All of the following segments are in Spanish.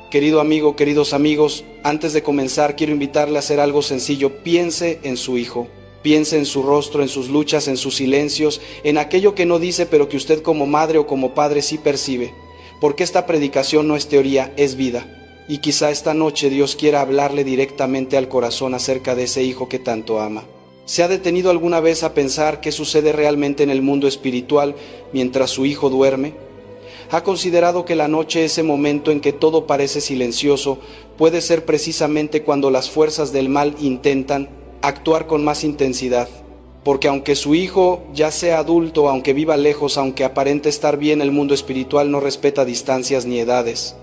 Querido amigo, queridos amigos, antes de comenzar quiero invitarle a hacer algo sencillo. Piense en su hijo. Piense en su rostro, en sus luchas, en sus silencios, en aquello que no dice pero que usted como madre o como padre sí percibe. Porque esta predicación no es teoría, es vida. Y quizá esta noche Dios quiera hablarle directamente al corazón acerca de ese hijo que tanto ama. ¿Se ha detenido alguna vez a pensar qué sucede realmente en el mundo espiritual mientras su hijo duerme? ¿Ha considerado que la noche, ese momento en que todo parece silencioso, puede ser precisamente cuando las fuerzas del mal intentan actuar con más intensidad? Porque aunque su hijo ya sea adulto, aunque viva lejos, aunque aparente estar bien, el mundo espiritual no respeta distancias ni edades.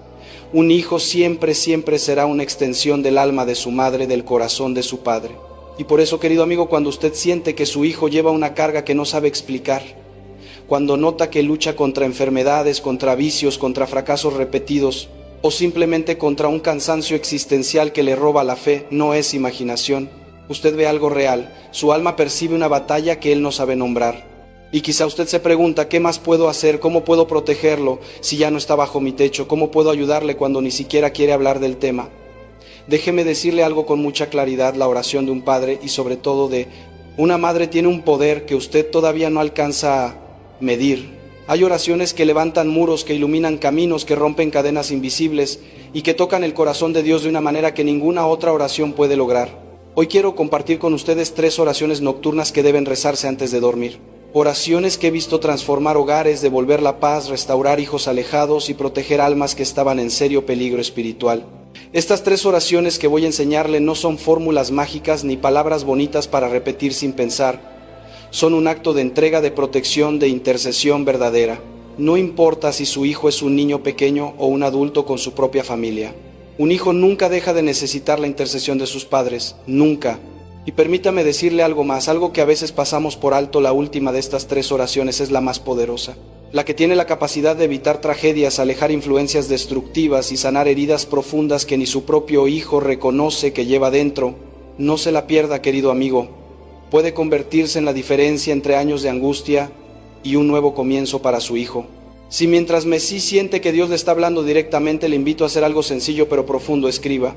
Un hijo siempre será una extensión del alma de su madre, del corazón de su padre. Y por eso, querido amigo, cuando usted siente que su hijo lleva una carga que no sabe explicar, cuando nota que lucha contra enfermedades, contra vicios, contra fracasos repetidos, o simplemente contra un cansancio existencial que le roba la fe, no es imaginación. Usted ve algo real, su alma percibe una batalla que él no sabe nombrar. Y quizá usted se pregunta, ¿qué más puedo hacer? ¿Cómo puedo protegerlo si ya no está bajo mi techo? ¿Cómo puedo ayudarle cuando ni siquiera quiere hablar del tema? Déjeme decirle algo con mucha claridad: la oración de un padre y sobre todo de una madre tiene un poder que usted todavía no alcanza a medir. Hay oraciones que levantan muros, que iluminan caminos, que rompen cadenas invisibles y que tocan el corazón de Dios de una manera que ninguna otra oración puede lograr. Hoy quiero compartir con ustedes 3 oraciones nocturnas que deben rezarse antes de dormir. Oraciones que he visto transformar hogares, devolver la paz, restaurar hijos alejados y proteger almas que estaban en serio peligro espiritual. Estas 3 oraciones que voy a enseñarle no son fórmulas mágicas ni palabras bonitas para repetir sin pensar. Son un acto de entrega, de protección, de intercesión verdadera. No importa si su hijo es un niño pequeño o un adulto con su propia familia. Un hijo nunca deja de necesitar la intercesión de sus padres, nunca. Y permítame decirle algo más, algo que a veces pasamos por alto. La última de estas 3 oraciones es la más poderosa, la que tiene la capacidad de evitar tragedias, alejar influencias destructivas y sanar heridas profundas que ni su propio hijo reconoce que lleva dentro. No se la pierda, querido amigo. Puede convertirse en la diferencia entre años de angustia y un nuevo comienzo para su hijo. Si mientras Messi siente que Dios le está hablando directamente, le invito a hacer algo sencillo pero profundo. Escriba: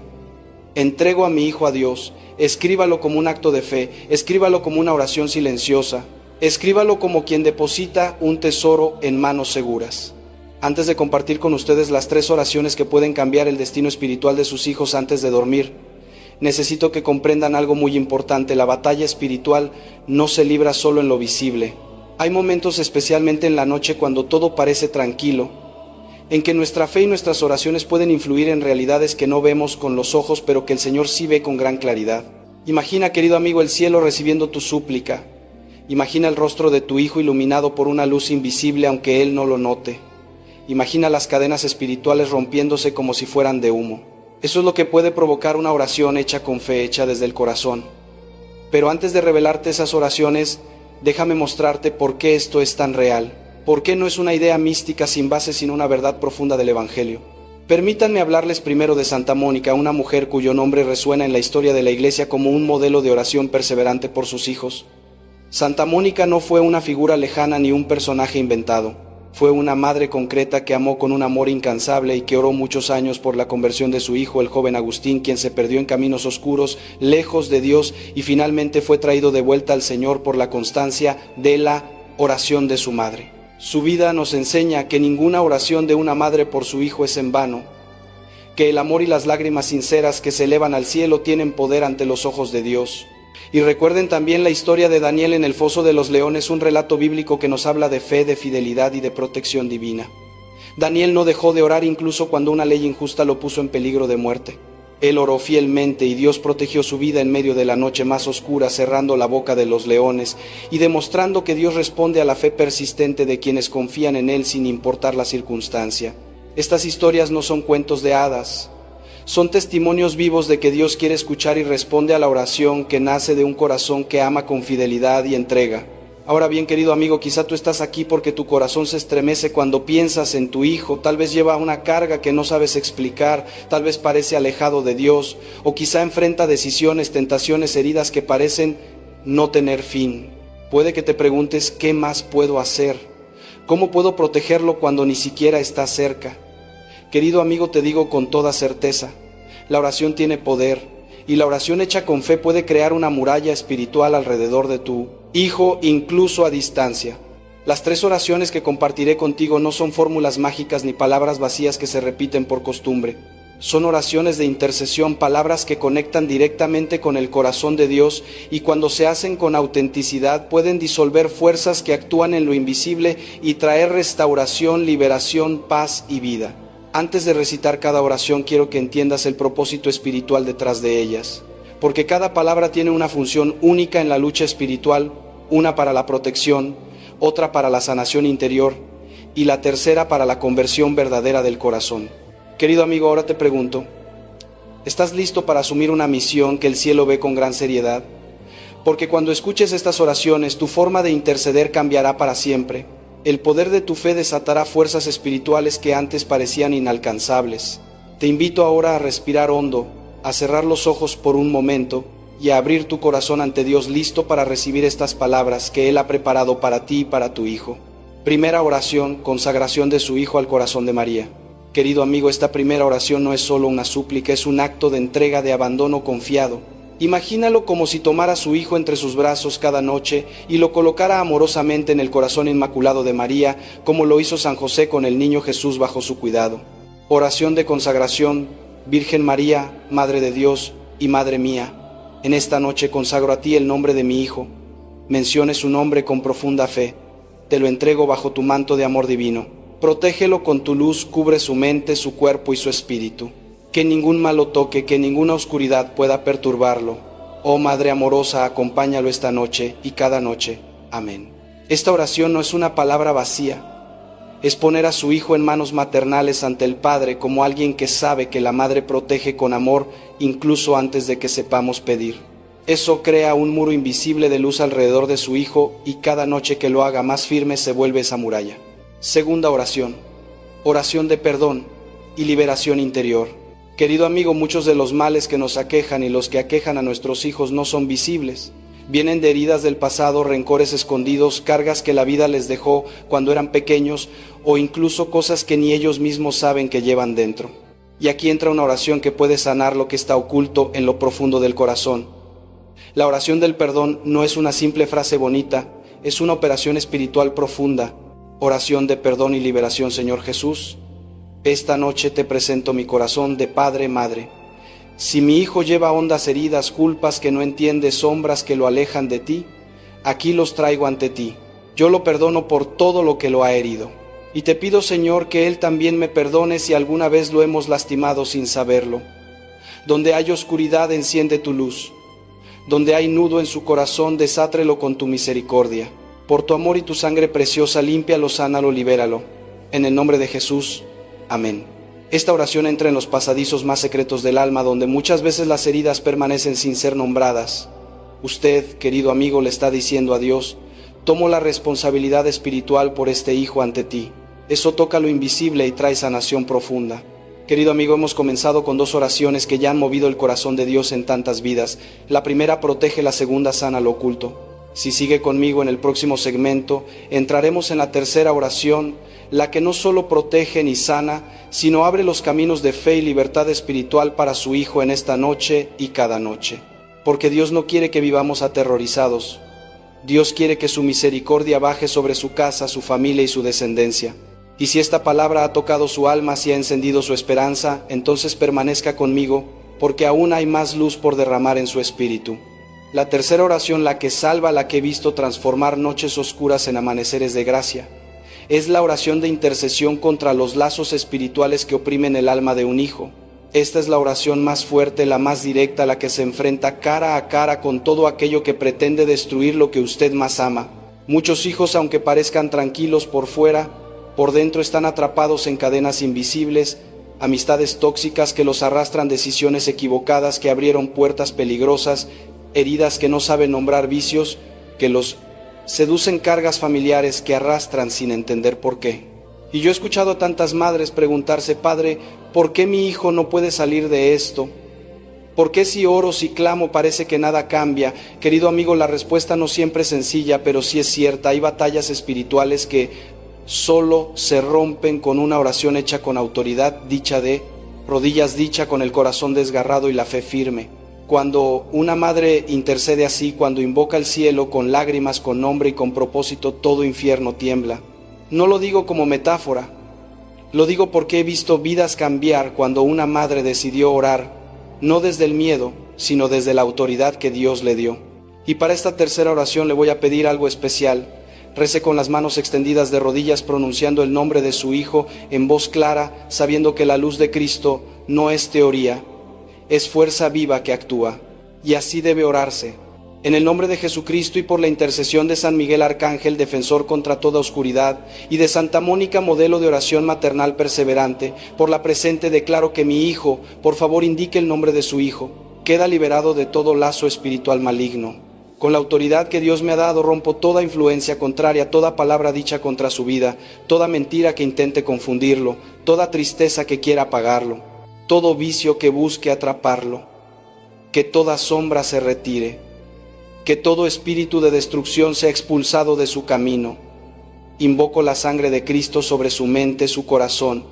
entrego a mi hijo a Dios. Escríbalo como un acto de fe, escríbalo como una oración silenciosa, escríbalo como quien deposita un tesoro en manos seguras. Antes de compartir con ustedes las 3 oraciones que pueden cambiar el destino espiritual de sus hijos antes de dormir, necesito que comprendan algo muy importante: la batalla espiritual no se libra solo en lo visible. Hay momentos, especialmente en la noche, cuando todo parece tranquilo, en que nuestra fe y nuestras oraciones pueden influir en realidades que no vemos con los ojos, pero que el Señor sí ve con gran claridad. Imagina, querido amigo, el cielo recibiendo tu súplica. Imagina el rostro de tu hijo iluminado por una luz invisible, aunque él no lo note. Imagina las cadenas espirituales rompiéndose como si fueran de humo. Eso es lo que puede provocar una oración hecha con fe, hecha desde el corazón. Pero antes de revelarte esas oraciones, déjame mostrarte por qué esto es tan real. ¿Por qué no es una idea mística sin base, sino una verdad profunda del Evangelio? Permítanme hablarles primero de Santa Mónica, una mujer cuyo nombre resuena en la historia de la Iglesia como un modelo de oración perseverante por sus hijos. Santa Mónica no fue una figura lejana ni un personaje inventado. Fue una madre concreta que amó con un amor incansable y que oró muchos años por la conversión de su hijo, el joven Agustín, quien se perdió en caminos oscuros, lejos de Dios, y finalmente fue traído de vuelta al Señor por la constancia de la oración de su madre. Su vida nos enseña que ninguna oración de una madre por su hijo es en vano, que el amor y las lágrimas sinceras que se elevan al cielo tienen poder ante los ojos de Dios. Y recuerden también la historia de Daniel en el foso de los leones, un relato bíblico que nos habla de fe, de fidelidad y de protección divina. Daniel no dejó de orar incluso cuando una ley injusta lo puso en peligro de muerte. Él oró fielmente y Dios protegió su vida en medio de la noche más oscura, cerrando la boca de los leones y demostrando que Dios responde a la fe persistente de quienes confían en Él sin importar la circunstancia. Estas historias no son cuentos de hadas, son testimonios vivos de que Dios quiere escuchar y responde a la oración que nace de un corazón que ama con fidelidad y entrega. Ahora bien, querido amigo, quizá tú estás aquí porque tu corazón se estremece cuando piensas en tu hijo. Tal vez lleva una carga que no sabes explicar, tal vez parece alejado de Dios, o quizá enfrenta decisiones, tentaciones, heridas que parecen no tener fin. Puede que te preguntes, ¿qué más puedo hacer? ¿Cómo puedo protegerlo cuando ni siquiera está cerca? Querido amigo, te digo con toda certeza, la oración tiene poder, y la oración hecha con fe puede crear una muralla espiritual alrededor de tu hijo, incluso a distancia. Las 3 oraciones que compartiré contigo no son fórmulas mágicas ni palabras vacías que se repiten por costumbre. Son oraciones de intercesión, palabras que conectan directamente con el corazón de Dios y cuando se hacen con autenticidad pueden disolver fuerzas que actúan en lo invisible y traer restauración, liberación, paz y vida. Antes de recitar cada oración quiero que entiendas el propósito espiritual detrás de ellas, porque cada palabra tiene una función única en la lucha espiritual, una para la protección, otra para la sanación interior y la tercera para la conversión verdadera del corazón. Querido amigo, ahora te pregunto, ¿estás listo para asumir una misión que el cielo ve con gran seriedad? Porque cuando escuches estas oraciones, tu forma de interceder cambiará para siempre. El poder de tu fe desatará fuerzas espirituales que antes parecían inalcanzables. Te invito ahora a respirar hondo, a cerrar los ojos por un momento y a abrir tu corazón ante Dios listo para recibir estas palabras que Él ha preparado para ti y para tu hijo. Primera oración, consagración de su hijo al corazón de María. Querido amigo, esta primera oración no es solo una súplica, es un acto de entrega, de abandono confiado. Imagínalo como si tomara a su hijo entre sus brazos cada noche y lo colocara amorosamente en el corazón inmaculado de María, como lo hizo San José con el niño Jesús bajo su cuidado. Oración de consagración. Virgen María, Madre de Dios y Madre mía, en esta noche consagro a ti el nombre de mi hijo. Mencione su nombre con profunda fe. Te lo entrego bajo tu manto de amor divino. Protégelo con tu luz, cubre su mente, su cuerpo y su espíritu. Que ningún mal lo toque, que ninguna oscuridad pueda perturbarlo. Oh Madre amorosa, acompáñalo esta noche y cada noche. Amén. Esta oración no es una palabra vacía. Es poner a su hijo en manos maternales ante el Padre como alguien que sabe que la Madre protege con amor incluso antes de que sepamos pedir. Eso crea un muro invisible de luz alrededor de su hijo y cada noche que lo haga más firme se vuelve esa muralla. Segunda oración, oración de perdón y liberación interior. Querido amigo, muchos de los males que nos aquejan y los que aquejan a nuestros hijos no son visibles. Vienen de heridas del pasado, rencores escondidos, cargas que la vida les dejó cuando eran pequeños o incluso cosas que ni ellos mismos saben que llevan dentro. Y aquí entra una oración que puede sanar lo que está oculto en lo profundo del corazón. La oración del perdón no es una simple frase bonita, es una operación espiritual profunda. Oración de perdón y liberación. Señor Jesús, esta noche te presento mi corazón de padre, madre. Si mi hijo lleva hondas heridas, culpas que no entiende, sombras que lo alejan de ti, aquí los traigo ante ti. Yo lo perdono por todo lo que lo ha herido. Y te pido, Señor, que él también me perdone si alguna vez lo hemos lastimado sin saberlo. Donde hay oscuridad, enciende tu luz. Donde hay nudo en su corazón, desátrelo con tu misericordia. Por tu amor y tu sangre preciosa, límpialo, sánalo, libéralo. En el nombre de Jesús. Amén. Esta oración entra en los pasadizos más secretos del alma, donde muchas veces las heridas permanecen sin ser nombradas. Usted, querido amigo, le está diciendo a Dios, tomo la responsabilidad espiritual por este hijo ante ti. Eso toca lo invisible y trae sanación profunda. Querido amigo, hemos comenzado con 2 oraciones que ya han movido el corazón de Dios en tantas vidas. La primera protege, la segunda sana lo oculto. Si sigue conmigo en el próximo segmento, entraremos en la tercera oración, la que no solo protege ni sana, sino abre los caminos de fe y libertad espiritual para su hijo en esta noche y cada noche. Porque Dios no quiere que vivamos aterrorizados. Dios quiere que su misericordia baje sobre su casa, su familia y su descendencia. Y si esta palabra ha tocado su alma, si ha encendido su esperanza, entonces permanezca conmigo, porque aún hay más luz por derramar en su espíritu. La tercera oración, la que salva, la que he visto transformar noches oscuras en amaneceres de gracia, es la oración de intercesión contra los lazos espirituales que oprimen el alma de un hijo. Esta es la oración más fuerte, la más directa, la que se enfrenta cara a cara con todo aquello que pretende destruir lo que usted más ama. Muchos hijos, aunque parezcan tranquilos por fuera, por dentro están atrapados en cadenas invisibles, amistades tóxicas que los arrastran, decisiones equivocadas que abrieron puertas peligrosas, heridas que no saben nombrar, vicios que los seducen, cargas familiares que arrastran sin entender por qué. Y yo he escuchado a tantas madres preguntarse, Padre, ¿por qué mi hijo no puede salir de esto? ¿Por qué si oro, si clamo, parece que nada cambia? Querido amigo, la respuesta no siempre es sencilla, pero sí es cierta. Hay batallas espirituales que solo se rompen con una oración hecha con autoridad, dicha de rodillas, dicha con el corazón desgarrado y la fe firme. Cuando una madre intercede así, cuando invoca al cielo con lágrimas, con nombre y con propósito, todo infierno tiembla. No lo digo como metáfora, lo digo porque he visto vidas cambiar cuando una madre decidió orar, no desde el miedo, sino desde la autoridad que Dios le dio. Y para esta tercera oración le voy a pedir algo especial. Rece con las manos extendidas de rodillas, pronunciando el nombre de su Hijo en voz clara, sabiendo que la luz de Cristo no es teoría, es fuerza viva que actúa. Y así debe orarse. En el nombre de Jesucristo y por la intercesión de San Miguel Arcángel, defensor contra toda oscuridad, y de Santa Mónica, modelo de oración maternal perseverante, por la presente declaro que mi hijo, por favor indique el nombre de su hijo, queda liberado de todo lazo espiritual maligno. Con la autoridad que Dios me ha dado, rompo toda influencia contraria, toda palabra dicha contra su vida, toda mentira que intente confundirlo, toda tristeza que quiera apagarlo, todo vicio que busque atraparlo, que toda sombra se retire, que todo espíritu de destrucción sea expulsado de su camino. Invoco la sangre de Cristo sobre su mente, su corazón,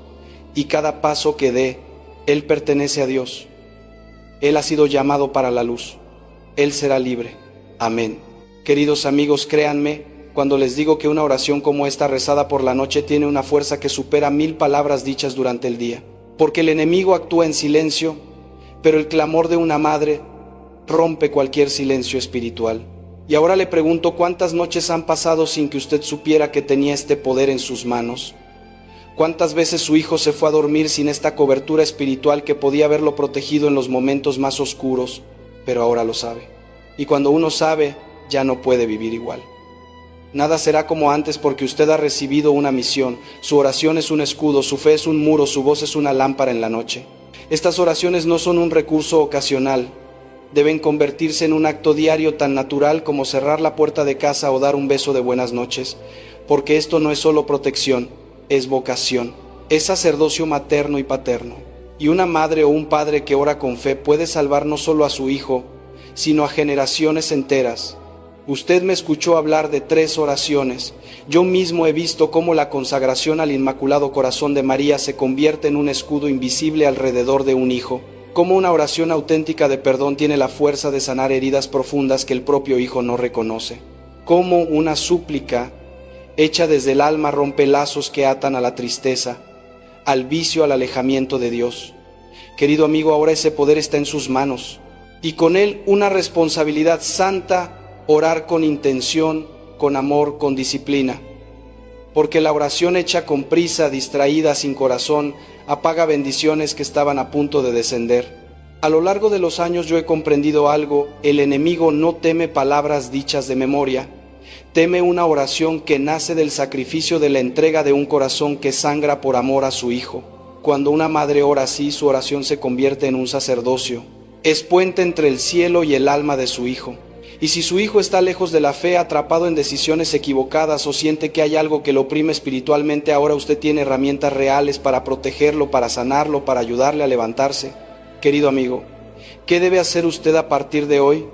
y cada paso que dé, Él pertenece a Dios. Él ha sido llamado para la luz. Él será libre. Amén. Queridos amigos, créanme cuando les digo que una oración como esta rezada por la noche tiene una fuerza que supera 1000 palabras dichas durante el día. Porque el enemigo actúa en silencio, pero el clamor de una madre rompe cualquier silencio espiritual. Y ahora le pregunto, ¿cuántas noches han pasado sin que usted supiera que tenía este poder en sus manos? ¿Cuántas veces su hijo se fue a dormir sin esta cobertura espiritual que podía haberlo protegido en los momentos más oscuros, pero ahora lo sabe? Y cuando uno sabe, ya no puede vivir igual. Nada será como antes porque usted ha recibido una misión. Su oración es un escudo, su fe es un muro, su voz es una lámpara en la noche. Estas oraciones no son un recurso ocasional. Deben convertirse en un acto diario tan natural como cerrar la puerta de casa o dar un beso de buenas noches, porque esto no es solo protección, es vocación, es sacerdocio materno y paterno. Y una madre o un padre que ora con fe puede salvar no solo a su hijo, sino a generaciones enteras. Usted me escuchó hablar de 3 oraciones. Yo mismo he visto cómo la consagración al Inmaculado Corazón de María se convierte en un escudo invisible alrededor de un hijo. Cómo una oración auténtica de perdón tiene la fuerza de sanar heridas profundas que el propio hijo no reconoce. Cómo una súplica hecha desde el alma rompe lazos que atan a la tristeza, al vicio, al alejamiento de Dios. Querido amigo, ahora ese poder está en sus manos. Y con él una responsabilidad santa, orar con intención, con amor, con disciplina. Porque la oración hecha con prisa, distraída, sin corazón, apaga bendiciones que estaban a punto de descender. A lo largo de los años yo he comprendido algo: el enemigo no teme palabras dichas de memoria, teme una oración que nace del sacrificio de la entrega de un corazón que sangra por amor a su hijo. Cuando una madre ora así, su oración se convierte en un sacerdocio. Es puente entre el cielo y el alma de su hijo. Y si su hijo está lejos de la fe, atrapado en decisiones equivocadas o siente que hay algo que lo oprime espiritualmente, ahora usted tiene herramientas reales para protegerlo, para sanarlo, para ayudarle a levantarse. Querido amigo, ¿qué debe hacer usted a partir de hoy?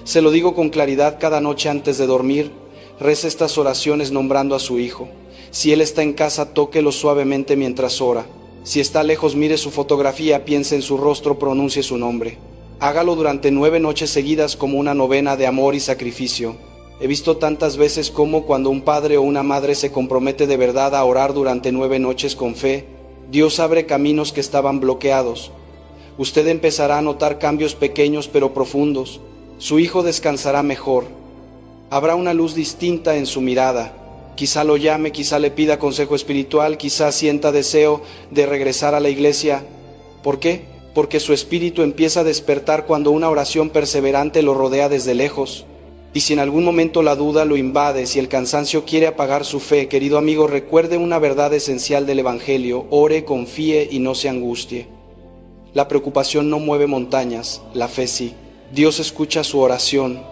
Se lo digo con claridad: cada noche antes de dormir, rece estas oraciones nombrando a su hijo. Si él está en casa, tóquelo suavemente mientras ora. Si está lejos, mire su fotografía, piense en su rostro, pronuncie su nombre. Hágalo durante 9 noches seguidas como una novena de amor y sacrificio. He visto tantas veces cómo cuando un padre o una madre se compromete de verdad a orar durante 9 noches con fe, Dios abre caminos que estaban bloqueados. Usted empezará a notar cambios pequeños pero profundos. Su hijo descansará mejor. Habrá una luz distinta en su mirada. Quizá lo llame, quizá le pida consejo espiritual, quizá sienta deseo de regresar a la iglesia. ¿Por qué? Porque su espíritu empieza a despertar cuando una oración perseverante lo rodea desde lejos. Y si en algún momento la duda lo invade, si el cansancio quiere apagar su fe, querido amigo, recuerde una verdad esencial del Evangelio: ore, confíe y no se angustie. La preocupación no mueve montañas, la fe sí. Dios escucha su oración,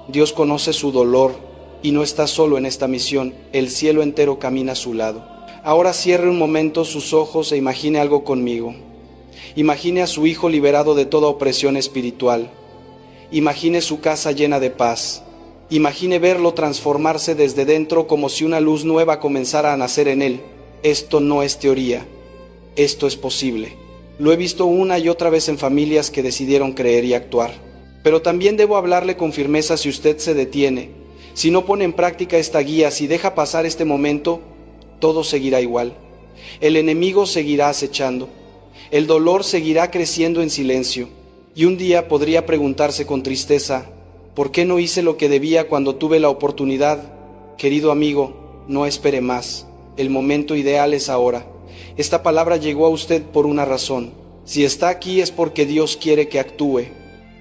Dios conoce su dolor y no está solo en esta misión, el cielo entero camina a su lado. Ahora cierre un momento sus ojos e imagine algo conmigo. Imagine a su hijo liberado de toda opresión espiritual. Imagine su casa llena de paz. Imagine verlo transformarse desde dentro como si una luz nueva comenzara a nacer en él. Esto no es teoría, esto es posible. Lo he visto una y otra vez en familias que decidieron creer y actuar. Pero también debo hablarle con firmeza si usted se detiene. Si no pone en práctica esta guía, si deja pasar este momento, todo seguirá igual. El enemigo seguirá acechando. El dolor seguirá creciendo en silencio. Y un día podría preguntarse con tristeza, ¿por qué no hice lo que debía cuando tuve la oportunidad? Querido amigo, no espere más. El momento ideal es ahora. Esta palabra llegó a usted por una razón. Si está aquí es porque Dios quiere que actúe.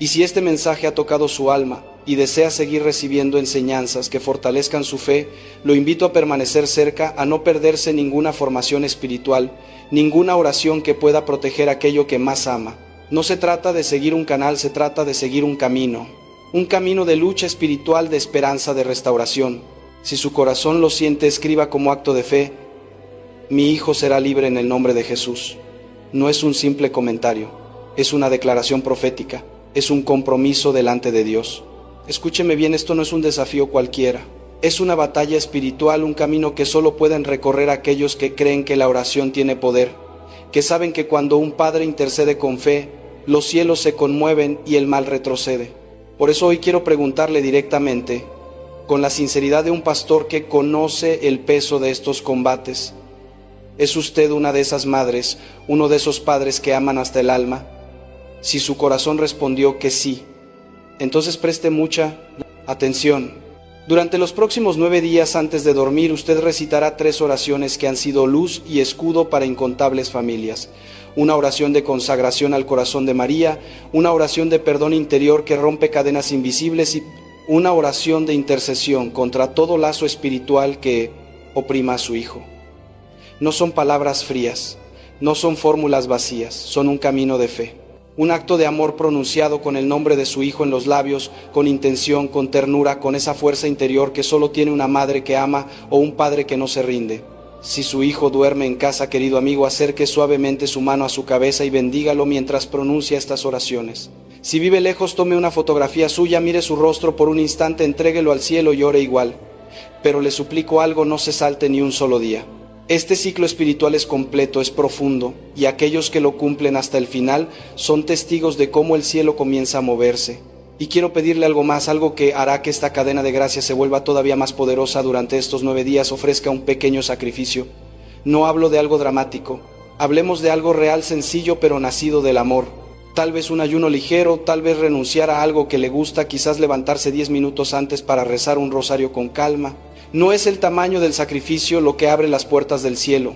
Y si este mensaje ha tocado su alma y desea seguir recibiendo enseñanzas que fortalezcan su fe, lo invito a permanecer cerca, a no perderse ninguna formación espiritual, ninguna oración que pueda proteger aquello que más ama. No se trata de seguir un canal, se trata de seguir un camino de lucha espiritual, de esperanza, de restauración. Si su corazón lo siente, escriba como acto de fe: mi hijo será libre en el nombre de Jesús. No es un simple comentario, es una declaración profética, es un compromiso delante de Dios. Escúcheme bien, esto no es un desafío cualquiera. Es una batalla espiritual, un camino que solo pueden recorrer aquellos que creen que la oración tiene poder, que saben que cuando un padre intercede con fe, los cielos se conmueven y el mal retrocede. Por eso hoy quiero preguntarle directamente, con la sinceridad de un pastor que conoce el peso de estos combates: ¿es usted una de esas madres, uno de esos padres que aman hasta el alma? Si su corazón respondió que sí, entonces preste mucha atención. Durante los próximos 9 días antes de dormir, usted recitará 3 oraciones que han sido luz y escudo para incontables familias. Una oración de consagración al corazón de María, una oración de perdón interior que rompe cadenas invisibles y una oración de intercesión contra todo lazo espiritual que oprima a su hijo. No son palabras frías, no son fórmulas vacías, son un camino de fe. Un acto de amor pronunciado con el nombre de su hijo en los labios, con intención, con ternura, con esa fuerza interior que solo tiene una madre que ama o un padre que no se rinde. Si su hijo duerme en casa, querido amigo, acerque suavemente su mano a su cabeza y bendígalo mientras pronuncia estas oraciones. Si vive lejos, tome una fotografía suya, mire su rostro por un instante, entréguelo al cielo y ore igual. Pero le suplico algo: no se salte ni un solo día. Este ciclo espiritual es completo, es profundo, y aquellos que lo cumplen hasta el final son testigos de cómo el cielo comienza a moverse. Y quiero pedirle algo más, algo que hará que esta cadena de gracia se vuelva todavía más poderosa durante estos 9 días. Ofrezca un pequeño sacrificio. No hablo de algo dramático, hablemos de algo real, sencillo, pero nacido del amor. Tal vez un ayuno ligero, tal vez renunciar a algo que le gusta, quizás levantarse 10 minutos antes para rezar un rosario con calma. No es el tamaño del sacrificio lo que abre las puertas del cielo.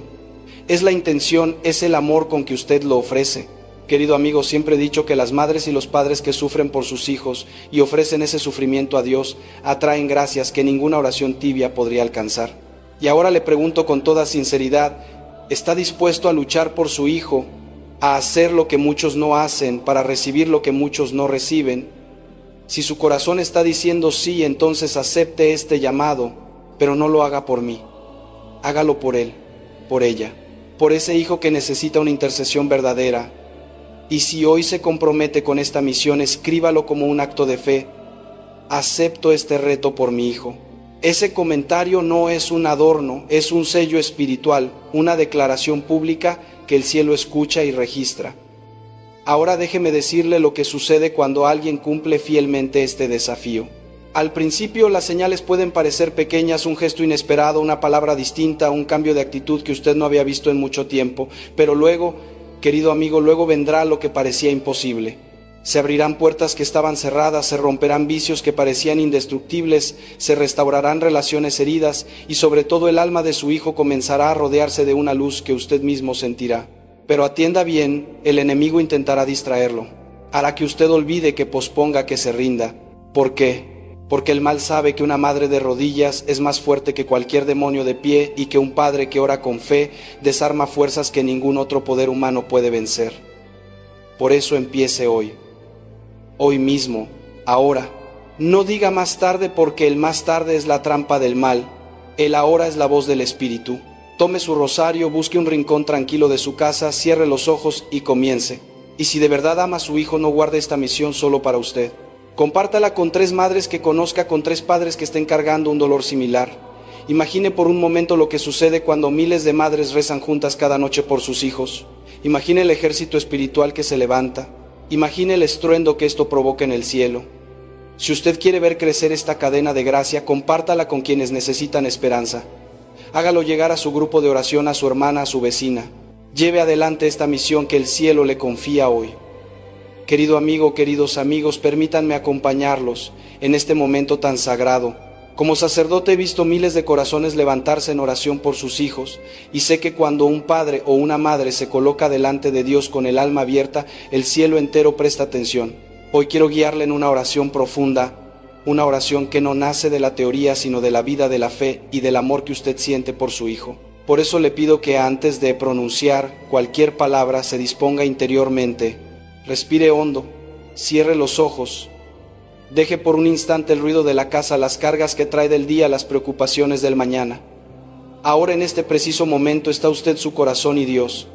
Es la intención, es el amor con que usted lo ofrece. Querido amigo, siempre he dicho que las madres y los padres que sufren por sus hijos y ofrecen ese sufrimiento a Dios, atraen gracias que ninguna oración tibia podría alcanzar. Y ahora le pregunto con toda sinceridad, ¿está dispuesto a luchar por su hijo, a hacer lo que muchos no hacen, para recibir lo que muchos no reciben? Si su corazón está diciendo sí, entonces acepte este llamado, pero no lo haga por mí. Hágalo por él, por ella, por ese hijo que necesita una intercesión verdadera. Y si hoy se compromete con esta misión, escríbalo como un acto de fe: acepto este reto por mi hijo. Ese comentario no es un adorno, es un sello espiritual, una declaración pública que el cielo escucha y registra. Ahora déjeme decirle lo que sucede cuando alguien cumple fielmente este desafío. Al principio las señales pueden parecer pequeñas, un gesto inesperado, una palabra distinta, un cambio de actitud que usted no había visto en mucho tiempo, pero luego, querido amigo, luego vendrá lo que parecía imposible. Se abrirán puertas que estaban cerradas, se romperán vicios que parecían indestructibles, se restaurarán relaciones heridas y sobre todo el alma de su hijo comenzará a rodearse de una luz que usted mismo sentirá. Pero atienda bien, el enemigo intentará distraerlo, hará que usted olvide, que posponga, que se rinda. ¿Por qué? Porque el mal sabe que una madre de rodillas es más fuerte que cualquier demonio de pie y que un padre que ora con fe desarma fuerzas que ningún otro poder humano puede vencer. Por eso empiece hoy, hoy mismo, ahora. No diga más tarde, porque el más tarde es la trampa del mal, el ahora es la voz del Espíritu. Tome su rosario, busque un rincón tranquilo de su casa, cierre los ojos y comience. Y si de verdad ama a su hijo, no guarde esta misión solo para usted. Compártala con 3 madres que conozca, con 3 padres que estén cargando un dolor similar. Imagine por un momento lo que sucede cuando miles de madres rezan juntas cada noche por sus hijos. Imagine el ejército espiritual que se levanta. Imagine el estruendo que esto provoca en el cielo. Si usted quiere ver crecer esta cadena de gracia, compártala con quienes necesitan esperanza. Hágalo llegar a su grupo de oración, a su hermana, a su vecina. Lleve adelante esta misión que el cielo le confía hoy. Querido amigo, queridos amigos, permítanme acompañarlos en este momento tan sagrado. Como sacerdote he visto miles de corazones levantarse en oración por sus hijos, y sé que cuando un padre o una madre se coloca delante de Dios con el alma abierta, el cielo entero presta atención. Hoy quiero guiarle en una oración profunda, una oración que no nace de la teoría, sino de la vida, de la fe y del amor que usted siente por su hijo. Por eso le pido que antes de pronunciar cualquier palabra se disponga interiormente, respire hondo, cierre los ojos, deje por un instante el ruido de la casa, las cargas que trae del día, las preocupaciones del mañana. Ahora en este preciso momento está usted, su corazón y Dios.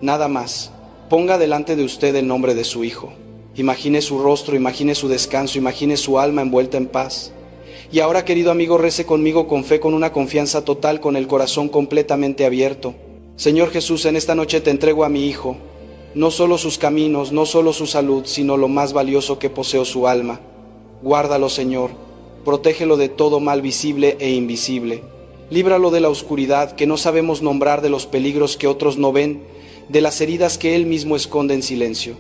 Nada más. Ponga delante de usted el nombre de su hijo. Imagine su rostro, imagine su descanso, imagine su alma envuelta en paz. Y ahora, querido amigo, rece conmigo con fe, con una confianza total, con el corazón completamente abierto. Señor Jesús, en esta noche te entrego a mi hijo, no solo sus caminos, no solo su salud, sino lo más valioso que poseo, su alma. Guárdalo, Señor, protégelo de todo mal visible e invisible. Líbralo de la oscuridad que no sabemos nombrar, de los peligros que otros no ven, de las heridas que él mismo esconde en silencio.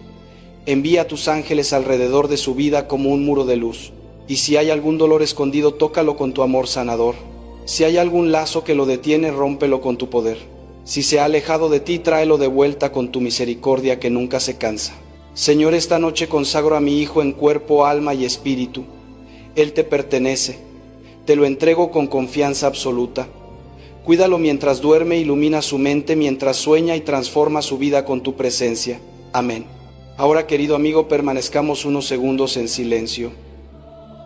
Envía a tus ángeles alrededor de su vida como un muro de luz. Y si hay algún dolor escondido, tócalo con tu amor sanador. Si hay algún lazo que lo detiene, rómpelo con tu poder. Si se ha alejado de ti, tráelo de vuelta con tu misericordia que nunca se cansa. Señor, esta noche consagro a mi hijo en cuerpo, alma y espíritu. Él te pertenece. Te lo entrego con confianza absoluta. Cuídalo mientras duerme, ilumina su mente mientras sueña y transforma su vida con tu presencia. Amén. Ahora, querido amigo, permanezcamos unos segundos en silencio.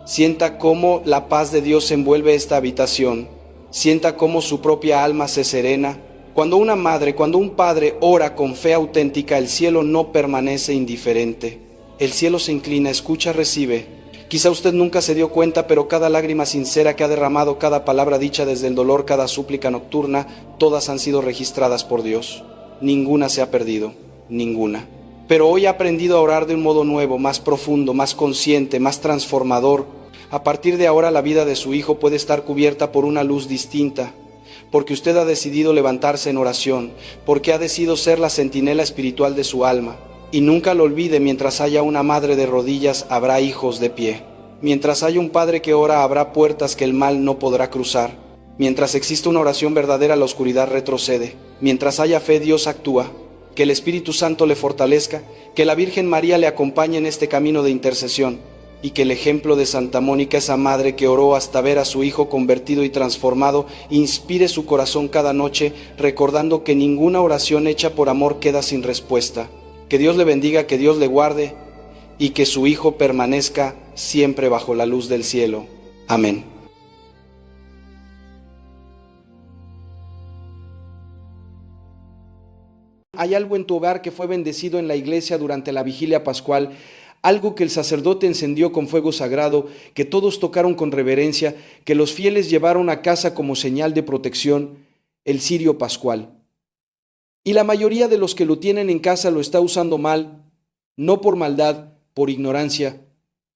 Sienta cómo la paz de Dios envuelve esta habitación. Sienta cómo su propia alma se serena. Cuando una madre, cuando un padre ora con fe auténtica, el cielo no permanece indiferente. El cielo se inclina, escucha, recibe. Quizá usted nunca se dio cuenta, pero cada lágrima sincera que ha derramado, cada palabra dicha desde el dolor, cada súplica nocturna, todas han sido registradas por Dios. Ninguna se ha perdido, ninguna. Pero hoy ha aprendido a orar de un modo nuevo, más profundo, más consciente, más transformador. A partir de ahora la vida de su hijo puede estar cubierta por una luz distinta, porque usted ha decidido levantarse en oración, porque ha decidido ser la centinela espiritual de su alma. Y nunca lo olvide, mientras haya una madre de rodillas, habrá hijos de pie. Mientras haya un padre que ora, habrá puertas que el mal no podrá cruzar. Mientras exista una oración verdadera, la oscuridad retrocede. Mientras haya fe, Dios actúa. Que el Espíritu Santo le fortalezca, que la Virgen María le acompañe en este camino de intercesión, y que el ejemplo de Santa Mónica, esa madre que oró hasta ver a su hijo convertido y transformado, inspire su corazón cada noche, recordando que ninguna oración hecha por amor queda sin respuesta. Que Dios le bendiga, que Dios le guarde, y que su hijo permanezca siempre bajo la luz del cielo. Amén. Hay algo en tu hogar que fue bendecido en la iglesia durante la vigilia pascual, algo que el sacerdote encendió con fuego sagrado, que todos tocaron con reverencia, que los fieles llevaron a casa como señal de protección, el cirio pascual. Y la mayoría de los que lo tienen en casa lo está usando mal, no por maldad, por ignorancia,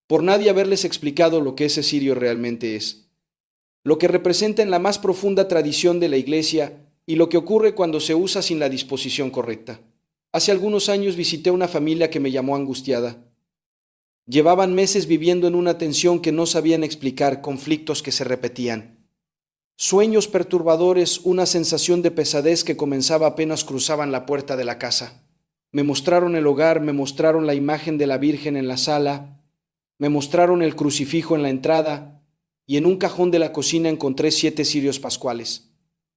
por nadie haberles explicado lo que ese cirio realmente es, lo que representa en la más profunda tradición de la iglesia y lo que ocurre cuando se usa sin la disposición correcta. Hace algunos años visité una familia que me llamó angustiada. Llevaban meses viviendo en una tensión que no sabían explicar, conflictos que se repetían. Sueños perturbadores, una sensación de pesadez que comenzaba apenas cruzaban la puerta de la casa. Me mostraron el hogar, me mostraron la imagen de la Virgen en la sala, me mostraron el crucifijo en la entrada y en un cajón de la cocina encontré 7 cirios pascuales.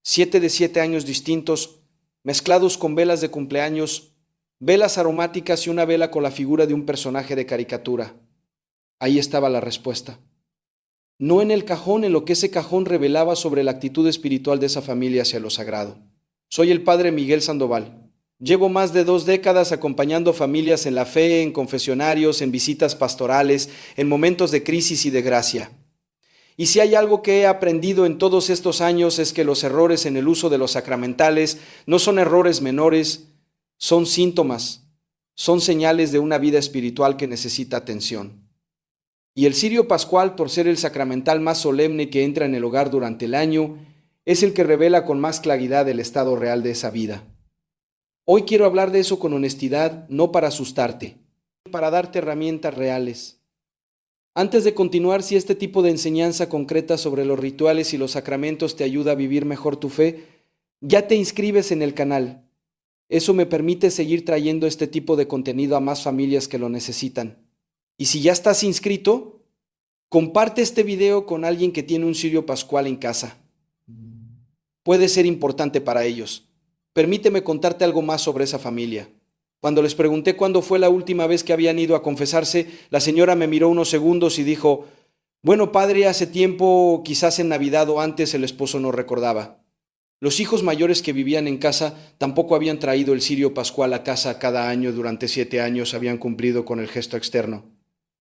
7 de 7 años distintos, mezclados con velas de cumpleaños, velas aromáticas y una vela con la figura de un personaje de caricatura. Ahí estaba la respuesta. No en el cajón, en lo que ese cajón revelaba sobre la actitud espiritual de esa familia hacia lo sagrado. Soy el padre Miguel Sandoval. Llevo más de 2 décadas acompañando familias en la fe, en confesionarios, en visitas pastorales, en momentos de crisis y de gracia. Y si hay algo que he aprendido en todos estos años es que los errores en el uso de los sacramentales no son errores menores, son síntomas, son señales de una vida espiritual que necesita atención. Y el cirio pascual, por ser el sacramental más solemne que entra en el hogar durante el año, es el que revela con más claridad el estado real de esa vida. Hoy quiero hablar de eso con honestidad, no para asustarte, para darte herramientas reales. Antes de continuar, si este tipo de enseñanza concreta sobre los rituales y los sacramentos te ayuda a vivir mejor tu fe, ya te inscribes en el canal. Eso me permite seguir trayendo este tipo de contenido a más familias que lo necesitan. Y si ya estás inscrito, comparte este video con alguien que tiene un cirio pascual en casa. Puede ser importante para ellos. Permíteme contarte algo más sobre esa familia. Cuando les pregunté cuándo fue la última vez que habían ido a confesarse, la señora me miró unos segundos y dijo: bueno, padre, hace tiempo, quizás en Navidad o antes, el esposo no recordaba. Los hijos mayores que vivían en casa tampoco habían traído el cirio pascual a casa cada año durante 7 años, habían cumplido con el gesto externo.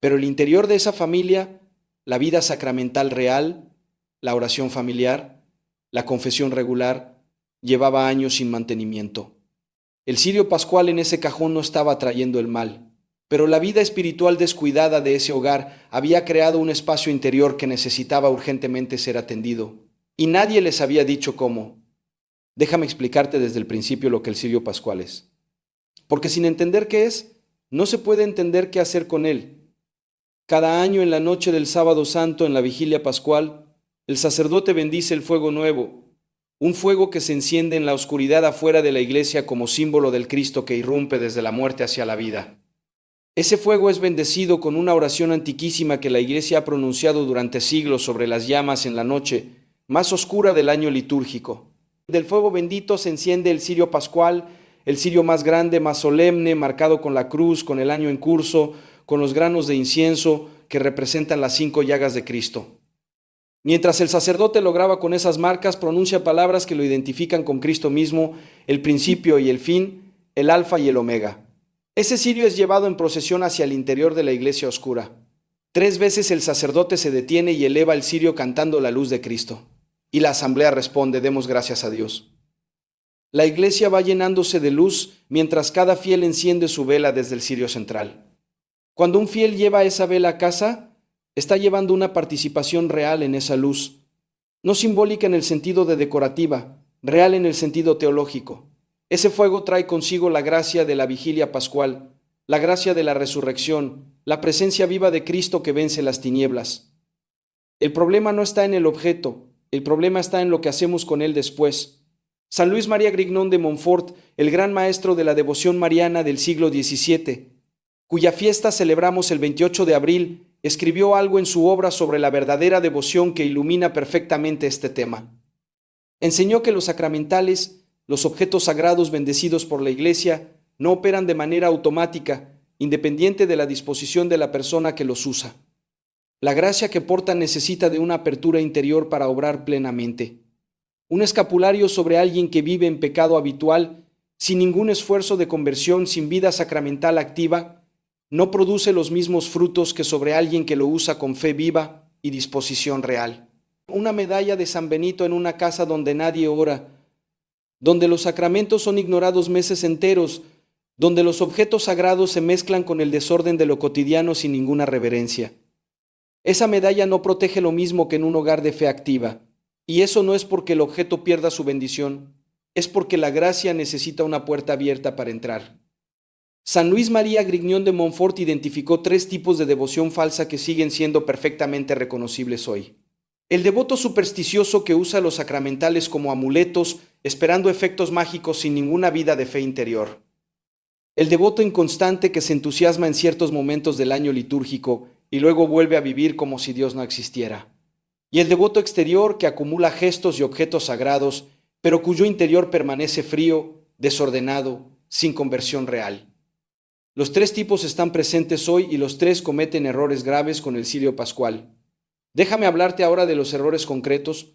Pero el interior de esa familia, la vida sacramental real, la oración familiar, la confesión regular, llevaba años sin mantenimiento. El cirio pascual en ese cajón no estaba trayendo el mal, pero la vida espiritual descuidada de ese hogar había creado un espacio interior que necesitaba urgentemente ser atendido, y nadie les había dicho cómo. Déjame explicarte desde el principio lo que el cirio pascual es. Porque sin entender qué es, no se puede entender qué hacer con él. Cada año en la noche del Sábado Santo, en la vigilia pascual, el sacerdote bendice el fuego nuevo, un fuego que se enciende en la oscuridad afuera de la iglesia como símbolo del Cristo que irrumpe desde la muerte hacia la vida. Ese fuego es bendecido con una oración antiquísima que la iglesia ha pronunciado durante siglos sobre las llamas en la noche más oscura del año litúrgico. Del fuego bendito se enciende el cirio pascual, el cirio más grande, más solemne, marcado con la cruz, con el año en curso, con los granos de incienso que representan las 5 llagas de Cristo. Mientras el sacerdote lo graba con esas marcas, pronuncia palabras que lo identifican con Cristo mismo, el principio y el fin, el alfa y el omega. Ese cirio es llevado en procesión hacia el interior de la iglesia oscura. 3 veces el sacerdote se detiene y eleva el cirio cantando la luz de Cristo. Y la asamblea responde: demos gracias a Dios. La iglesia va llenándose de luz mientras cada fiel enciende su vela desde el cirio central. Cuando un fiel lleva esa vela a casa, está llevando una participación real en esa luz, no simbólica en el sentido de decorativa, real en el sentido teológico. Ese fuego trae consigo la gracia de la vigilia pascual, la gracia de la resurrección, la presencia viva de Cristo que vence las tinieblas. El problema no está en el objeto, el problema está en lo que hacemos con él después. San Luis María Grignon de Montfort, el gran maestro de la devoción mariana del siglo XVII, cuya fiesta celebramos el 28 de abril, escribió algo en su obra sobre la verdadera devoción que ilumina perfectamente este tema. Enseñó que los sacramentales, los objetos sagrados bendecidos por la Iglesia, no operan de manera automática, independiente de la disposición de la persona que los usa. La gracia que portan necesita de una apertura interior para obrar plenamente. Un escapulario sobre alguien que vive en pecado habitual, sin ningún esfuerzo de conversión, sin vida sacramental activa, no produce los mismos frutos que sobre alguien que lo usa con fe viva y disposición real. Una medalla de San Benito en una casa donde nadie ora, donde los sacramentos son ignorados meses enteros, donde los objetos sagrados se mezclan con el desorden de lo cotidiano sin ninguna reverencia. Esa medalla no protege lo mismo que en un hogar de fe activa, y eso no es porque el objeto pierda su bendición, es porque la gracia necesita una puerta abierta para entrar. San Luis María Grignon de Montfort identificó 3 tipos de devoción falsa que siguen siendo perfectamente reconocibles hoy. El devoto supersticioso que usa los sacramentales como amuletos, esperando efectos mágicos sin ninguna vida de fe interior. El devoto inconstante que se entusiasma en ciertos momentos del año litúrgico y luego vuelve a vivir como si Dios no existiera. Y el devoto exterior que acumula gestos y objetos sagrados, pero cuyo interior permanece frío, desordenado, sin conversión real. Los 3 tipos están presentes hoy y los 3 cometen errores graves con el cirio pascual. Déjame hablarte ahora de los errores concretos,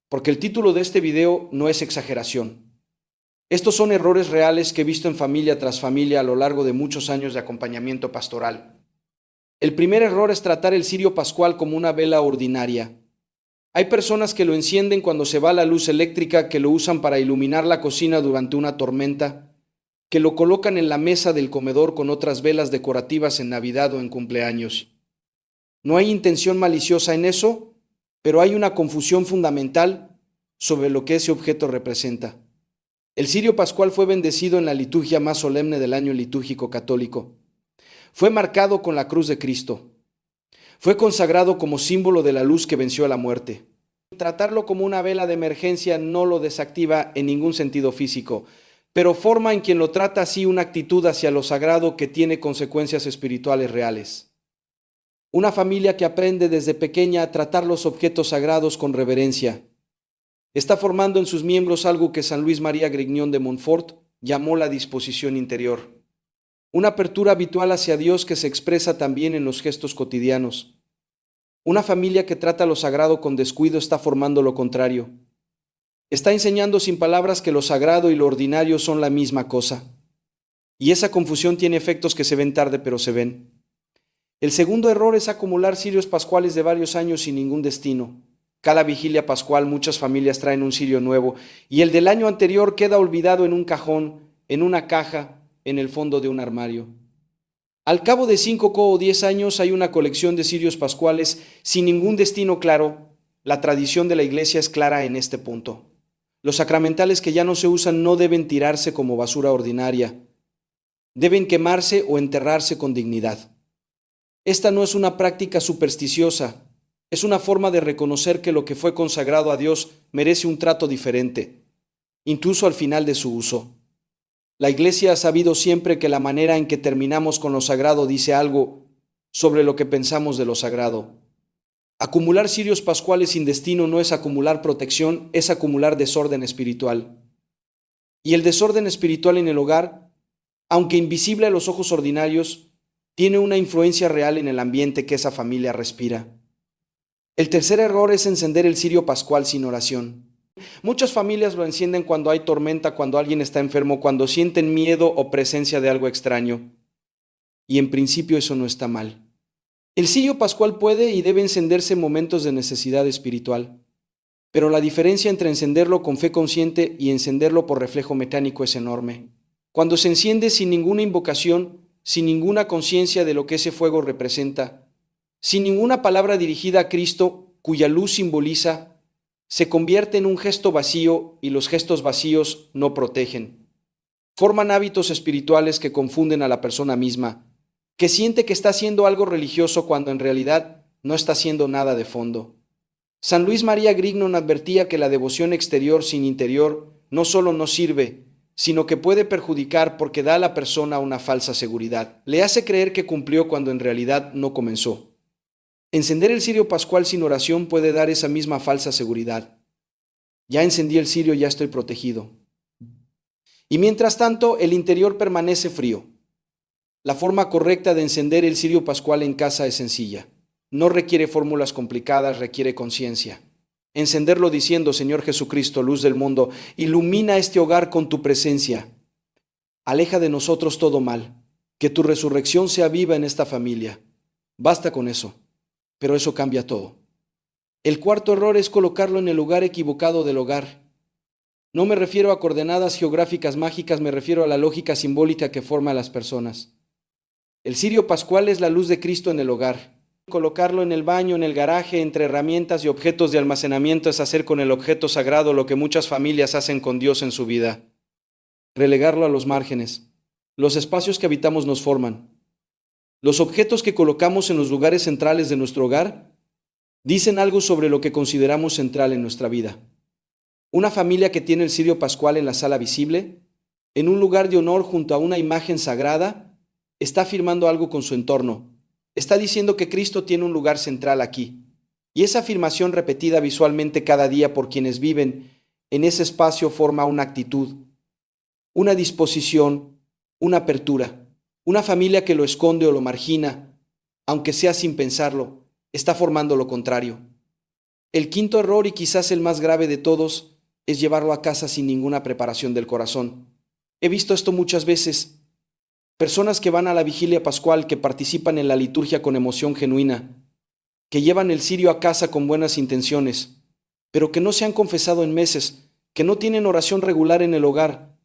porque el título de este video no es exageración. Estos son errores reales que he visto en familia tras familia a lo largo de muchos años de acompañamiento pastoral. El primer error es tratar el cirio pascual como una vela ordinaria. Hay personas que lo encienden cuando se va la luz eléctrica, que lo usan para iluminar la cocina durante una tormenta, que lo colocan en la mesa del comedor con otras velas decorativas en Navidad o en cumpleaños. No hay intención maliciosa en eso, pero hay una confusión fundamental sobre lo que ese objeto representa. El cirio pascual fue bendecido en la liturgia más solemne del año litúrgico católico. Fue marcado con la cruz de Cristo. Fue consagrado como símbolo de la luz que venció a la muerte. Tratarlo como una vela de emergencia no lo desactiva en ningún sentido físico, pero forma en quien lo trata así una actitud hacia lo sagrado que tiene consecuencias espirituales reales. Una familia que aprende desde pequeña a tratar los objetos sagrados con reverencia está formando en sus miembros algo que San Luis María Grignion de Montfort llamó la disposición interior. Una apertura habitual hacia Dios que se expresa también en los gestos cotidianos. Una familia que trata lo sagrado con descuido está formando lo contrario. Está enseñando sin palabras que lo sagrado y lo ordinario son la misma cosa. Y esa confusión tiene efectos que se ven tarde, pero se ven. El segundo error es acumular cirios pascuales de varios años sin ningún destino. Cada vigilia pascual muchas familias traen un cirio nuevo y el del año anterior queda olvidado en un cajón, en una caja, en el fondo de un armario. Al cabo de 5 o 10 años hay una colección de cirios pascuales sin ningún destino claro. La tradición de la Iglesia es clara en este punto. Los sacramentales que ya no se usan no deben tirarse como basura ordinaria. Deben quemarse o enterrarse con dignidad. Esta no es una práctica supersticiosa. Es una forma de reconocer que lo que fue consagrado a Dios merece un trato diferente, incluso al final de su uso. La Iglesia ha sabido siempre que la manera en que terminamos con lo sagrado dice algo sobre lo que pensamos de lo sagrado. Acumular cirios pascuales sin destino no es acumular protección, es acumular desorden espiritual. Y el desorden espiritual en el hogar, aunque invisible a los ojos ordinarios, tiene una influencia real en el ambiente que esa familia respira. El tercer error es encender el cirio pascual sin oración. Muchas familias lo encienden cuando hay tormenta, cuando alguien está enfermo, cuando sienten miedo o presencia de algo extraño. Y en principio eso no está mal. El cirio pascual puede y debe encenderse en momentos de necesidad espiritual. Pero la diferencia entre encenderlo con fe consciente y encenderlo por reflejo mecánico es enorme. Cuando se enciende sin ninguna invocación, sin ninguna conciencia de lo que ese fuego representa, sin ninguna palabra dirigida a Cristo, cuya luz simboliza, se convierte en un gesto vacío y los gestos vacíos no protegen. Forman hábitos espirituales que confunden a la persona misma, que siente que está haciendo algo religioso cuando en realidad no está haciendo nada de fondo. San Luis María Grignion advertía que la devoción exterior sin interior no solo no sirve, sino que puede perjudicar porque da a la persona una falsa seguridad. Le hace creer que cumplió cuando en realidad no comenzó. Encender el cirio pascual sin oración puede dar esa misma falsa seguridad. Ya encendí el cirio, ya estoy protegido. Y mientras tanto, el interior permanece frío. La forma correcta de encender el cirio pascual en casa es sencilla. No requiere fórmulas complicadas, requiere conciencia. Encenderlo diciendo: Señor Jesucristo, luz del mundo, ilumina este hogar con tu presencia. Aleja de nosotros todo mal. Que tu resurrección sea viva en esta familia. Basta con eso. Pero eso cambia todo. El cuarto error es colocarlo en el lugar equivocado del hogar. No me refiero a coordenadas geográficas mágicas, me refiero a la lógica simbólica que forma a las personas. El cirio pascual es la luz de Cristo en el hogar. Colocarlo en el baño, en el garaje, entre herramientas y objetos de almacenamiento es hacer con el objeto sagrado lo que muchas familias hacen con Dios en su vida. Relegarlo a los márgenes. Los espacios que habitamos nos forman. Los objetos que colocamos en los lugares centrales de nuestro hogar dicen algo sobre lo que consideramos central en nuestra vida. Una familia que tiene el cirio pascual en la sala visible, en un lugar de honor junto a una imagen sagrada, está afirmando algo con su entorno. Está diciendo que Cristo tiene un lugar central aquí. Y esa afirmación repetida visualmente cada día por quienes viven en ese espacio forma una actitud, una disposición, una apertura. Una familia que lo esconde o lo margina, aunque sea sin pensarlo, está formando lo contrario. El quinto error, y quizás el más grave de todos, es llevarlo a casa sin ninguna preparación del corazón. He visto esto muchas veces. Personas que van a la vigilia pascual, que participan en la liturgia con emoción genuina, que llevan el cirio a casa con buenas intenciones, pero que no se han confesado en meses, que no tienen oración regular en el hogar,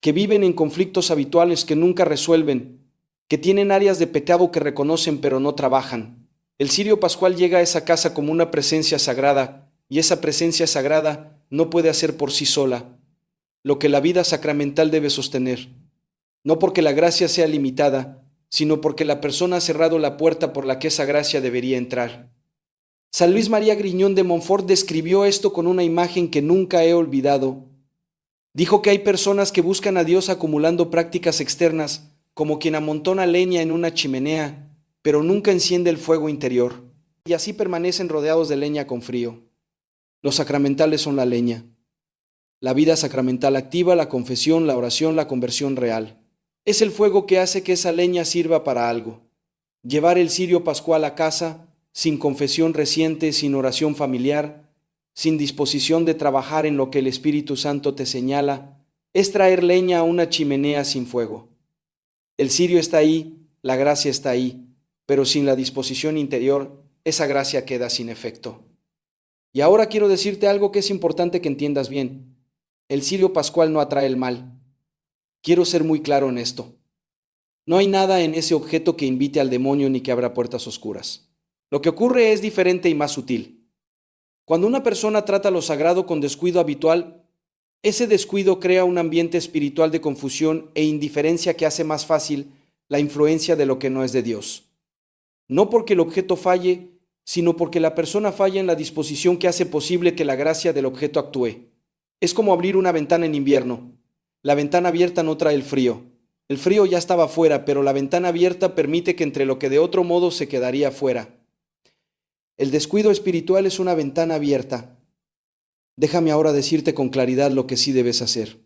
que viven en conflictos habituales que nunca resuelven, que tienen áreas de pecado que reconocen pero no trabajan. El cirio pascual llega a esa casa como una presencia sagrada, y esa presencia sagrada no puede hacer por sí sola lo que la vida sacramental debe sostener. No porque la gracia sea limitada, sino porque la persona ha cerrado la puerta por la que esa gracia debería entrar. San Luis María Griñón de Montfort describió esto con una imagen que nunca he olvidado. Dijo que hay personas que buscan a Dios acumulando prácticas externas, como quien amontona leña en una chimenea, pero nunca enciende el fuego interior, y así permanecen rodeados de leña con frío. Los sacramentales son la leña. La vida sacramental activa, la confesión, la oración, la conversión real. Es el fuego que hace que esa leña sirva para algo. Llevar el cirio pascual a casa, sin confesión reciente, sin oración familiar, sin disposición de trabajar en lo que el Espíritu Santo te señala, es traer leña a una chimenea sin fuego. El cirio está ahí, la gracia está ahí, pero sin la disposición interior, esa gracia queda sin efecto. Y ahora quiero decirte algo que es importante que entiendas bien. El cirio pascual no atrae el mal. Quiero ser muy claro en esto. No hay nada en ese objeto que invite al demonio ni que abra puertas oscuras. Lo que ocurre es diferente y más sutil. Cuando una persona trata lo sagrado con descuido habitual, ese descuido crea un ambiente espiritual de confusión e indiferencia que hace más fácil la influencia de lo que no es de Dios. No porque el objeto falle, sino porque la persona falla en la disposición que hace posible que la gracia del objeto actúe. Es como abrir una ventana en invierno. La ventana abierta no trae el frío. El frío ya estaba fuera, pero la ventana abierta permite que entre lo que de otro modo se quedaría fuera. El descuido espiritual es una ventana abierta. Déjame ahora decirte con claridad lo que sí debes hacer.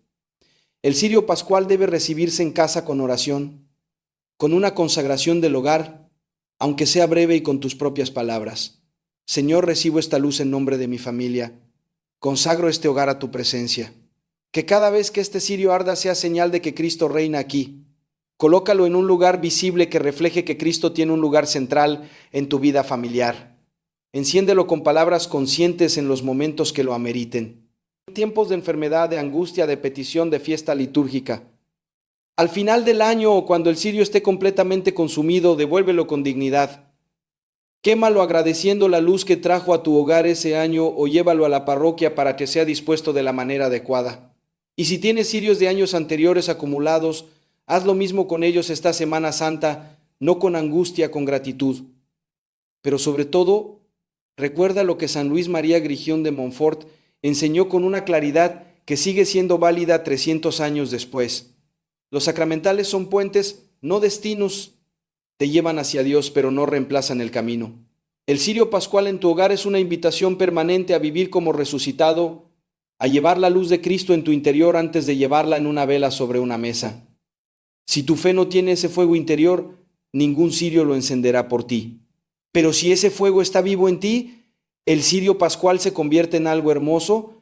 El cirio pascual debe recibirse en casa con oración, con una consagración del hogar, aunque sea breve y con tus propias palabras. Señor, recibo esta luz en nombre de mi familia. Consagro este hogar a tu presencia. Que cada vez que este cirio arda sea señal de que Cristo reina aquí. Colócalo en un lugar visible que refleje que Cristo tiene un lugar central en tu vida familiar. Enciéndelo con palabras conscientes en los momentos que lo ameriten. Tiempos de enfermedad, de angustia, de petición, de fiesta litúrgica. Al final del año o cuando el cirio esté completamente consumido, devuélvelo con dignidad. Quémalo agradeciendo la luz que trajo a tu hogar ese año o llévalo a la parroquia para que sea dispuesto de la manera adecuada. Y si tienes cirios de años anteriores acumulados, haz lo mismo con ellos esta Semana Santa, no con angustia, con gratitud. Pero sobre todo, recuerda lo que San Luis María Griñón de Montfort enseñó con una claridad que sigue siendo válida 300 años después. Los sacramentales son puentes, no destinos. Te llevan hacia Dios, pero no reemplazan el camino. El cirio pascual en tu hogar es una invitación permanente a vivir como resucitado, a llevar la luz de Cristo en tu interior antes de llevarla en una vela sobre una mesa. Si tu fe no tiene ese fuego interior, ningún cirio lo encenderá por ti. Pero si ese fuego está vivo en ti, el cirio pascual se convierte en algo hermoso,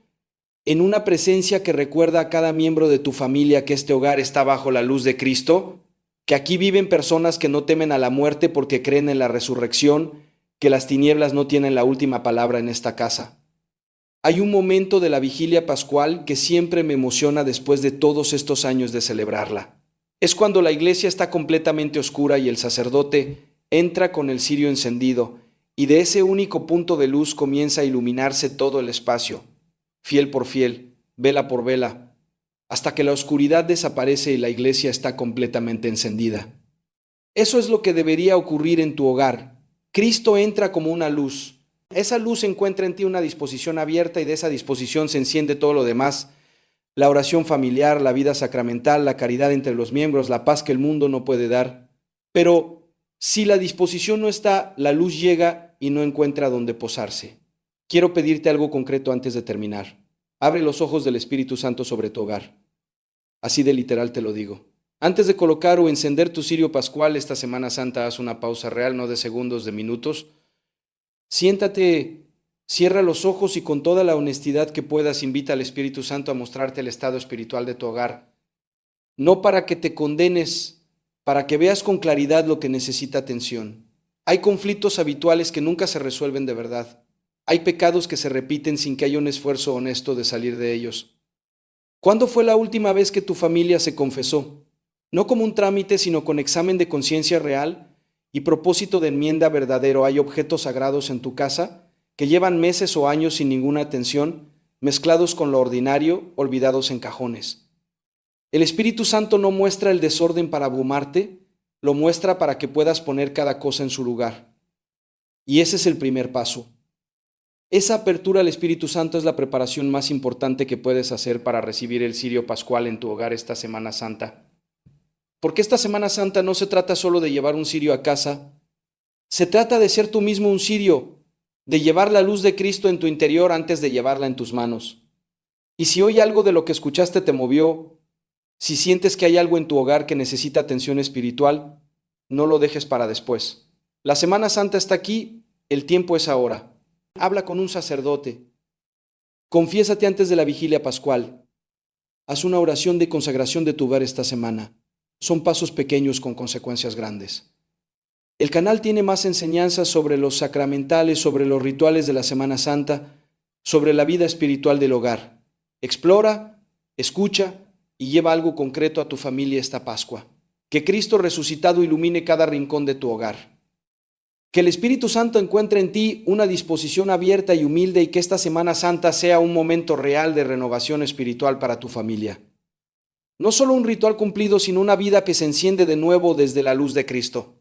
en una presencia que recuerda a cada miembro de tu familia que este hogar está bajo la luz de Cristo, que aquí viven personas que no temen a la muerte porque creen en la resurrección, que las tinieblas no tienen la última palabra en esta casa. Hay un momento de la vigilia pascual que siempre me emociona después de todos estos años de celebrarla. Es cuando la iglesia está completamente oscura y el sacerdote entra con el cirio encendido y de ese único punto de luz comienza a iluminarse todo el espacio, fiel por fiel, vela por vela, hasta que la oscuridad desaparece y la iglesia está completamente encendida. Eso es lo que debería ocurrir en tu hogar. Cristo entra como una luz. Esa luz encuentra en ti una disposición abierta y de esa disposición se enciende todo lo demás. La oración familiar, la vida sacramental, la caridad entre los miembros, la paz que el mundo no puede dar. Pero si la disposición no está, la luz llega y no encuentra dónde posarse. Quiero pedirte algo concreto antes de terminar. Abre los ojos del Espíritu Santo sobre tu hogar. Así de literal te lo digo. Antes de colocar o encender tu cirio pascual esta Semana Santa, haz una pausa real, no de segundos, de minutos. Siéntate Cierra los ojos y con toda la honestidad que puedas invita al Espíritu Santo a mostrarte el estado espiritual de tu hogar. No para que te condenes, para que veas con claridad lo que necesita atención. Hay conflictos habituales que nunca se resuelven de verdad. Hay pecados que se repiten sin que haya un esfuerzo honesto de salir de ellos. ¿Cuándo fue la última vez que tu familia se confesó? No como un trámite, sino con examen de conciencia real y propósito de enmienda verdadero. ¿Hay objetos sagrados en tu casa que llevan meses o años sin ninguna atención, mezclados con lo ordinario, olvidados en cajones? El Espíritu Santo no muestra el desorden para abrumarte, lo muestra para que puedas poner cada cosa en su lugar. Y ese es el primer paso. Esa apertura al Espíritu Santo es la preparación más importante que puedes hacer para recibir el cirio pascual en tu hogar esta Semana Santa. Porque esta Semana Santa no se trata solo de llevar un cirio a casa, se trata de ser tú mismo un cirio, de llevar la luz de Cristo en tu interior antes de llevarla en tus manos. Y si hoy algo de lo que escuchaste te movió, si sientes que hay algo en tu hogar que necesita atención espiritual, no lo dejes para después. La Semana Santa está aquí, el tiempo es ahora. Habla con un sacerdote. Confiésate antes de la vigilia pascual. Haz una oración de consagración de tu hogar esta semana. Son pasos pequeños con consecuencias grandes. El canal tiene más enseñanzas sobre los sacramentales, sobre los rituales de la Semana Santa, sobre la vida espiritual del hogar. Explora, escucha y lleva algo concreto a tu familia esta Pascua. Que Cristo resucitado ilumine cada rincón de tu hogar. Que el Espíritu Santo encuentre en ti una disposición abierta y humilde y que esta Semana Santa sea un momento real de renovación espiritual para tu familia. No solo un ritual cumplido, sino una vida que se enciende de nuevo desde la luz de Cristo.